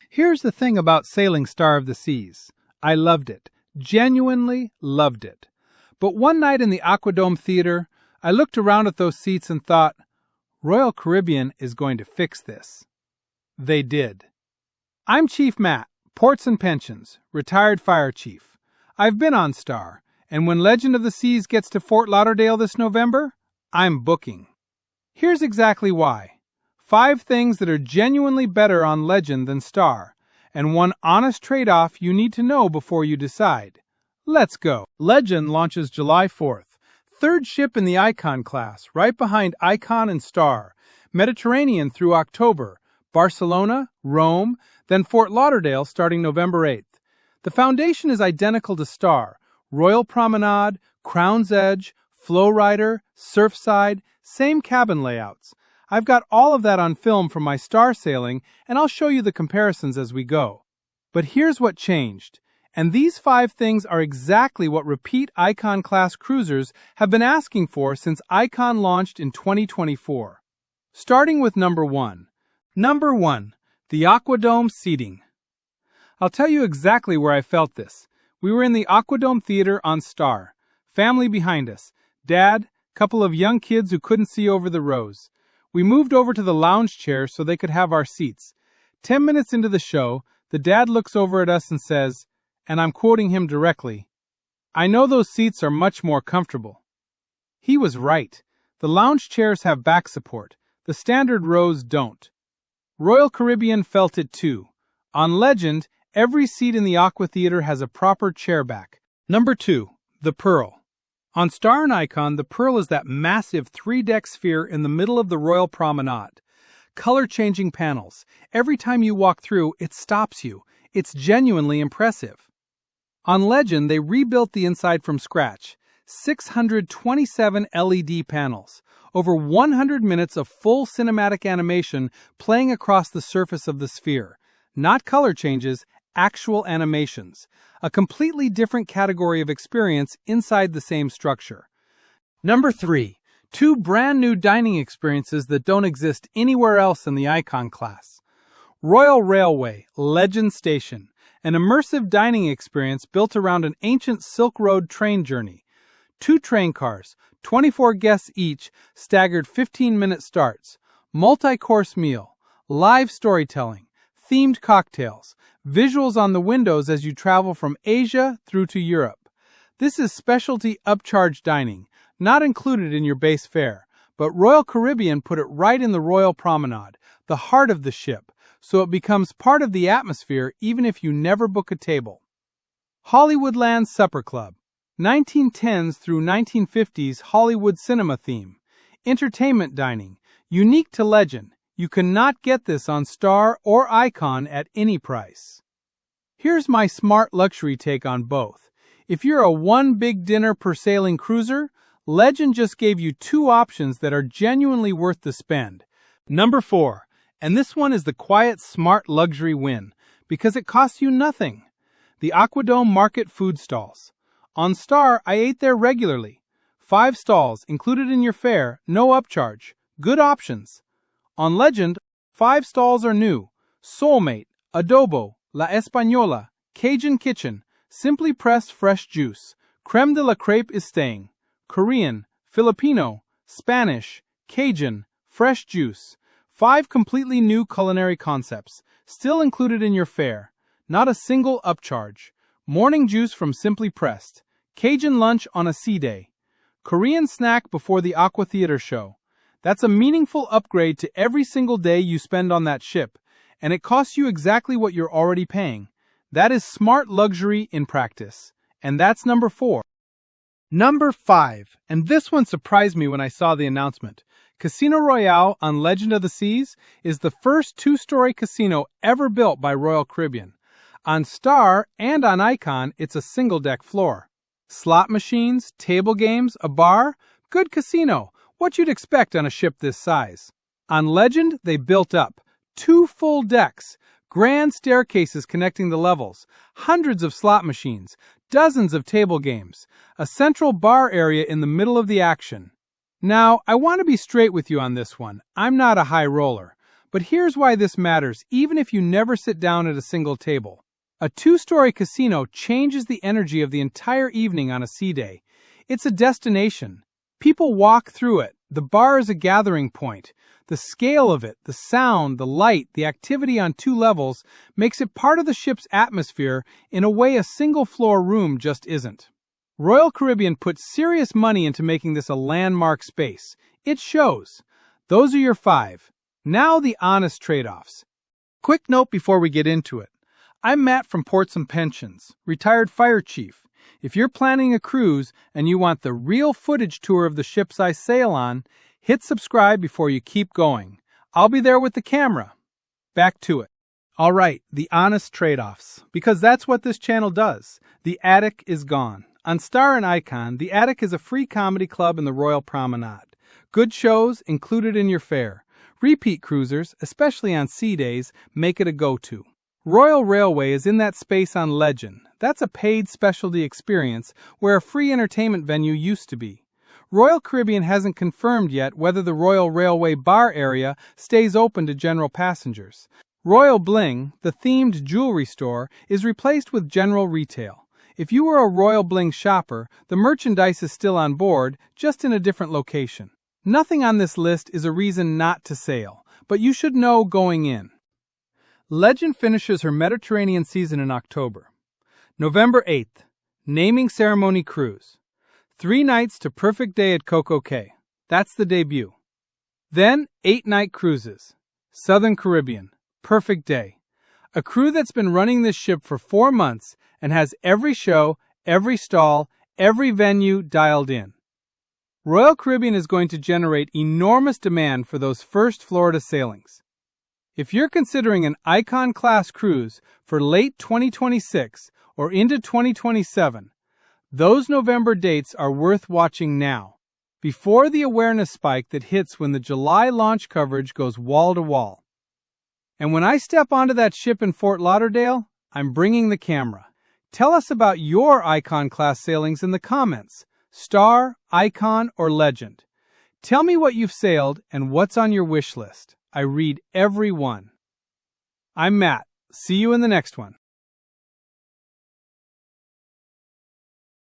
Here's the thing about sailing Star of the Seas. I loved it. Genuinely loved it. But one night in the AquaDome Theater, I looked around at those seats and thought, Royal Caribbean is going to fix this. They did. I'm Chief Matt, Ports and Pensions, retired fire chief. I've been on Star, and when Legend of the Seas gets to Fort Lauderdale this November, I'm booking. Here's exactly why. 5 things that are genuinely better on Legend than Star, and one honest trade-off you need to know before you decide. Let's go. Legend launches July 4th. 3rd ship in the Icon class, right behind Icon and Star. Mediterranean through October. Barcelona, Rome, then Fort Lauderdale starting November 8th. The foundation is identical to Star. Royal Promenade, Crown's Edge, Flow Rider, Surfside, same cabin layouts. I've got all of that on film from my Star sailing, and I'll show you the comparisons as we go. But here's what changed. And these 5 things are exactly what repeat Icon-class cruisers have been asking for since Icon launched in 2024. Starting with number 1. Number 1. The AquaDome seating. I'll tell you exactly where I felt this. We were in the Aquadome Theater on Star. Family behind us. Dad, couple of young kids who couldn't see over the rows. We moved over to the lounge chair so they could have our seats. 10 minutes into the show, the dad looks over at us and says, and I'm quoting him directly, "I know those seats are much more comfortable." He was right. The lounge chairs have back support. The standard rows don't. Royal Caribbean felt it too. On Legend, every seat in the AquaTheater has a proper chair back. Number 2. The Pearl. On Star and Icon, the Pearl is that massive 3-deck sphere in the middle of the Royal Promenade. Color-changing panels. Every time you walk through, it stops you. It's genuinely impressive. On Legend, they rebuilt the inside from scratch. 627 LED panels. Over 100 minutes of full cinematic animation playing across the surface of the sphere. Not color changes, actual animations. A completely different category of experience inside the same structure. Number 3. 2 brand new dining experiences that don't exist anywhere else in the Icon class. Royal Railway, Legend Station. An immersive dining experience built around an ancient Silk Road train journey. 2 train cars, 24 guests each, staggered 15-minute starts. Multi-course meal, live storytelling, themed cocktails, visuals on the windows as you travel from Asia through to Europe. This is specialty upcharge dining, not included in your base fare, but Royal Caribbean put it right in the Royal Promenade, the heart of the ship, so it becomes part of the atmosphere even if you never book a table. Hollywoodland Supper Club. 1910s through 1950s Hollywood cinema theme. Entertainment dining. Unique to Legend. You cannot get this on Star or Icon at any price. Here's my smart luxury take on both. If you're a one big dinner per sailing cruiser, Legend just gave you 2 options that are genuinely worth the spend. Number 4. And this one is the quiet, smart luxury win, because it costs you nothing. The AquaDome Market Food Stalls. On Star, I ate there regularly. 5 stalls included in your fare, no upcharge. Good options. On Legend, 5 stalls are new. Soulmate, Adobo, La Española, Cajun Kitchen, Simply Pressed Fresh Juice, Creme de la Crepe is staying. Korean, Filipino, Spanish, Cajun, Fresh Juice. 5 completely new culinary concepts, still included in your fare. Not a single upcharge. Morning juice from Simply Pressed. Cajun lunch on a sea day. Korean snack before the AquaTheater show. That's a meaningful upgrade to every single day you spend on that ship, and it costs you exactly what you're already paying. That is smart luxury in practice. And that's number 4. Number 5, and this one surprised me when I saw the announcement. Casino Royale on Legend of the Seas is the first 2-story casino ever built by Royal Caribbean. On Star and on Icon, it's a single-deck floor. Slot machines, table games, a bar, good casino, what you'd expect on a ship this size. On Legend, they built up 2 full decks, grand staircases connecting the levels, hundreds of slot machines, dozens of table games, a central bar area in the middle of the action. Now, I want to be straight with you on this one. I'm not a high roller, But here's why this matters, even if you never sit down at a single table. A 2-story casino changes the energy of the entire evening on a sea day. It's a destination. People walk through it. The bar is a gathering point. The scale of it, the sound, the light, the activity on 2 levels makes it part of the ship's atmosphere in a way a single-floor room just isn't. Royal Caribbean put serious money into making this a landmark space. It shows. Those are your 5. Now the honest trade-offs. Quick note before we get into it. I'm Matt from Ports and Pensions, retired fire chief. If you're planning a cruise and you want the real footage tour of the ships I sail on, hit subscribe before you keep going. I'll be there with the camera. Back to it. All right, the honest trade-offs, because that's what this channel does. The Attic is gone. On Star and Icon, the Attic is a free comedy club in the Royal Promenade. Good shows included in your fare. Repeat cruisers, especially on sea days, make it a go-to. Royal Railway is in that space on Legend. That's a paid specialty experience where a free entertainment venue used to be. Royal Caribbean hasn't confirmed yet whether the Royal Railway bar area stays open to general passengers. Royal Bling, the themed jewelry store, is replaced with general retail. If you were a Royal Bling shopper, the merchandise is still on board, just in a different location. Nothing on this list is a reason not to sail, but you should know going in. Legend finishes her Mediterranean season in October. November 8th, Naming Ceremony Cruise. 3 nights to Perfect Day at Coco Cay. That's the debut. Then 8-night cruises. Southern Caribbean. Perfect Day. A crew that's been running this ship for 4 months and has every show, every stall, every venue dialed in. Royal Caribbean is going to generate enormous demand for those first Florida sailings. If you're considering an Icon-class cruise for late 2026 or into 2027, those November dates are worth watching now, before the awareness spike that hits when the July launch coverage goes wall to wall. And when I step onto that ship in Fort Lauderdale, I'm bringing the camera. Tell us about your Icon-class sailings in the comments. Star, Icon, or Legend. Tell me what you've sailed and what's on your wish list. I read every one. I'm Matt. See you in the next one.